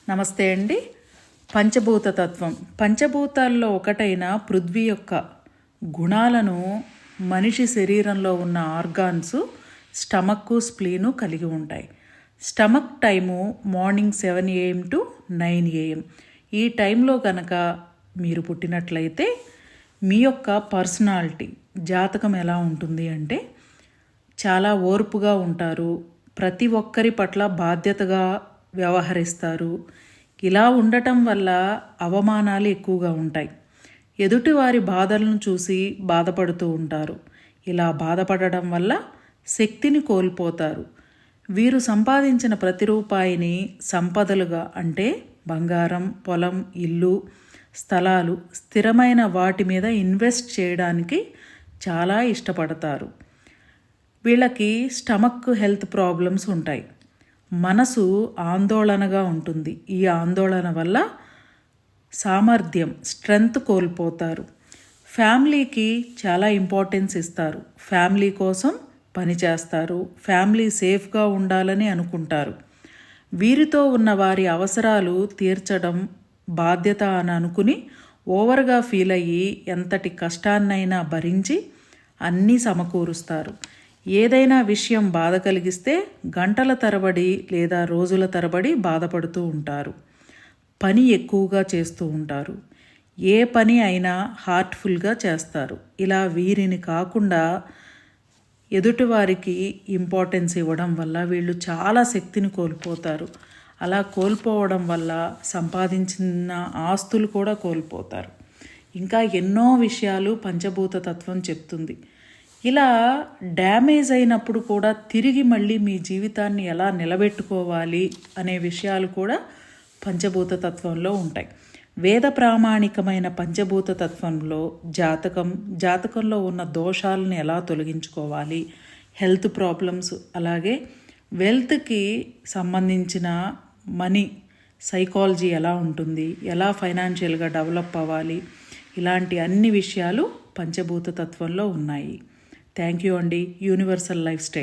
నమస్తే అండి. పంచభూత తత్వం. పంచభూతాల్లో ఒకటైన పృథ్వీ యొక్క గుణాలను మనిషి శరీరంలో ఉన్న ఆర్గాన్స్ స్టమక్, స్ప్లీను కలిగి ఉంటాయి. Stomach time morning 7 AM to 9 AM. ఈ టైంలో కనుక మీరు పుట్టినట్లయితే మీ యొక్క పర్సనాలిటీ జాతకం ఎలా ఉంటుంది అంటే చాలా ఓర్పుగా ఉంటారు, ప్రతి ఒక్కరి పట్ల బాధ్యతగా వ్యవహరిస్తారు. ఇలా ఉండటం వల్ల అవమానాలు ఎక్కువగా ఉంటాయి. ఎదుటివారి బాధలను చూసి బాధపడుతూ ఉంటారు. ఇలా బాధపడడం వల్ల శక్తిని కోల్పోతారు. వీరు సంపాదించిన ప్రతి రూపాయిని సంపదలుగా అంటే బంగారం, పొలం, ఇల్లు, స్థలాలు, స్థిరమైన వాటి మీద ఇన్వెస్ట్ చేయడానికి చాలా ఇష్టపడతారు. వీళ్ళకి స్టమక్ హెల్త్ ప్రాబ్లమ్స్ ఉంటాయి. మనసు ఆందోళనగా ఉంటుంది. ఈ ఆందోళన వల్ల సామర్థ్యం, స్ట్రెంగ్త్ కోల్పోతారు. ఫ్యామిలీకి చాలా ఇంపార్టెన్స్ ఇస్తారు. ఫ్యామిలీ కోసం పనిచేస్తారు. ఫ్యామిలీ సేఫ్గా ఉండాలని అనుకుంటారు. వీరితో ఉన్న వారి అవసరాలు తీర్చడం బాధ్యత అని అనుకుని ఓవర్గా ఫీల్ అయ్యి ఎంతటి కష్టాన్నైనా భరించి అన్నీ సమకూరుస్తారు. ఏదైనా విషయం బాధ కలిగిస్తే గంటల తరబడి లేదా రోజుల తరబడి బాధపడుతూ ఉంటారు. పని ఎక్కువగా చేస్తూ ఉంటారు. ఏ పని అయినా హార్ట్ఫుల్గా చేస్తారు. ఇలా వీరిని కాకుండా ఎదుటివారికి ఇంపార్టెన్స్ ఇవ్వడం వల్ల వీళ్ళు చాలా శక్తిని కోల్పోతారు. అలా కోల్పోవడం వల్ల సంపాదించిన ఆస్తులు కూడా కోల్పోతారు. ఇంకా ఎన్నో విషయాలు పంచభూత తత్వం చెప్తుంది. ఇలా డ్యామేజ్ అయినప్పుడు కూడా తిరిగి మళ్ళీ మీ జీవితాన్ని ఎలా నిలబెట్టుకోవాలి అనే విషయాలు కూడా పంచభూత తత్వంలో ఉంటాయి. వేద ప్రామాణికమైన పంచభూత తత్వంలో జాతకంలో ఉన్న దోషాలను ఎలా తొలగించుకోవాలి, హెల్త్ ప్రాబ్లమ్స్, అలాగే వెల్త్కి సంబంధించిన మనీ సైకాలజీ ఎలా ఉంటుంది, ఎలా ఫైనాన్షియల్గా డెవలప్ అవ్వాలి, ఇలాంటి అన్ని విషయాలు పంచభూత తత్వంలో ఉన్నాయి. థ్యాంక్ యూ అండి. Universal life style.